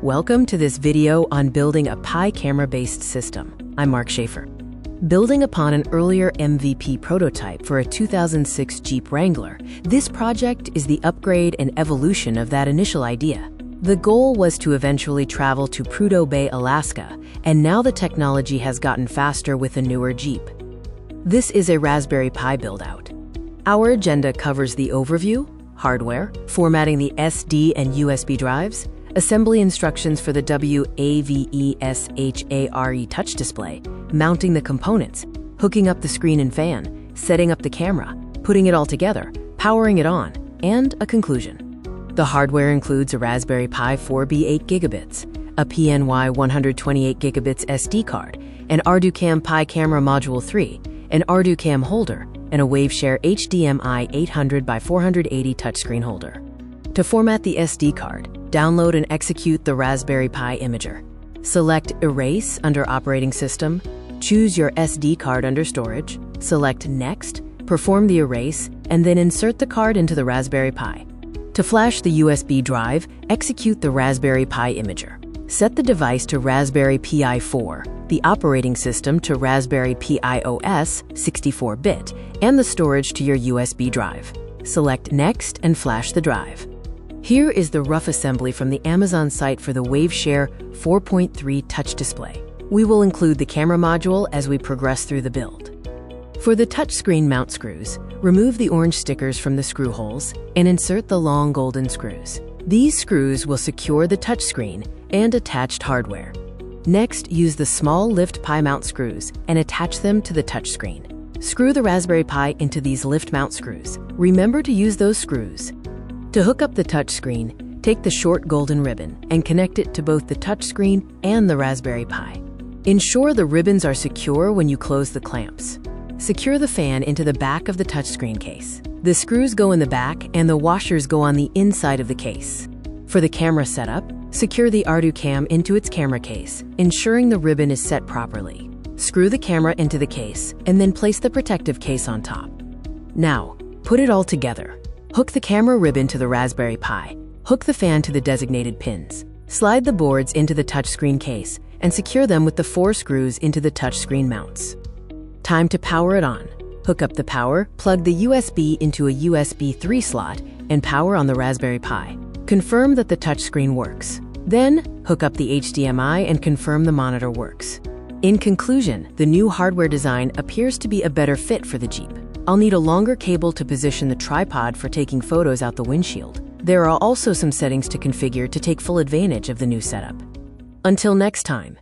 Welcome to this video on building a Pi camera-based system. I'm Mark Schaefer. Building upon an earlier MVP prototype for a 2006 Jeep Wrangler, this project is the upgrade and evolution of that initial idea. The goal was to eventually travel to Prudhoe Bay, Alaska, and now the technology has gotten faster with a newer Jeep. This is a Raspberry Pi build-out. Our agenda covers the overview, hardware, formatting the SD and USB drives, assembly instructions for the WAVESHARE touch display, mounting the components, hooking up the screen and fan, setting up the camera, putting it all together, powering it on, and a conclusion. The hardware includes a Raspberry Pi 4B 8 gigabits, a PNY 128 gigabits SD card, an ArduCam Pi Camera Module 3, an ArduCam holder, and a WaveShare HDMI 800 by 480 touchscreen holder. To format the SD card, download and execute the Raspberry Pi Imager. Select Erase under Operating System, choose your SD card under Storage, select Next, perform the erase, and then insert the card into the Raspberry Pi. To flash the USB drive, execute the Raspberry Pi Imager. Set the device to Raspberry Pi 4, the operating system to Raspberry Pi OS 64-bit, and the storage to your USB drive. Select Next and flash the drive. Here is the rough assembly from the Amazon site for the WaveShare 4.3 touch display. We will include the camera module as we progress through the build. For the touchscreen mount screws, remove the orange stickers from the screw holes and insert the long golden screws. These screws will secure the touchscreen and attached hardware. Next, use the small lift Pi mount screws and attach them to the touchscreen. Screw the Raspberry Pi into these lift mount screws. Remember to use those screws. To hook up the touchscreen, take the short golden ribbon and connect it to both the touchscreen and the Raspberry Pi. Ensure the ribbons are secure when you close the clamps. Secure the fan into the back of the touchscreen case. The screws go in the back and the washers go on the inside of the case. For the camera setup, secure the ArduCam into its camera case, ensuring the ribbon is set properly. Screw the camera into the case and then place the protective case on top. Now, put it all together. Hook the camera ribbon to the Raspberry Pi. Hook the fan to the designated pins. Slide the boards into the touchscreen case and secure them with the 4 screws into the touchscreen mounts. Time to power it on. Hook up the power, plug the USB into a USB 3 slot, and power on the Raspberry Pi. Confirm that the touchscreen works. Then, hook up the HDMI and confirm the monitor works. In conclusion, the new hardware design appears to be a better fit for the Jeep. I'll need a longer cable to position the tripod for taking photos out the windshield. There are also some settings to configure to take full advantage of the new setup. Until next time.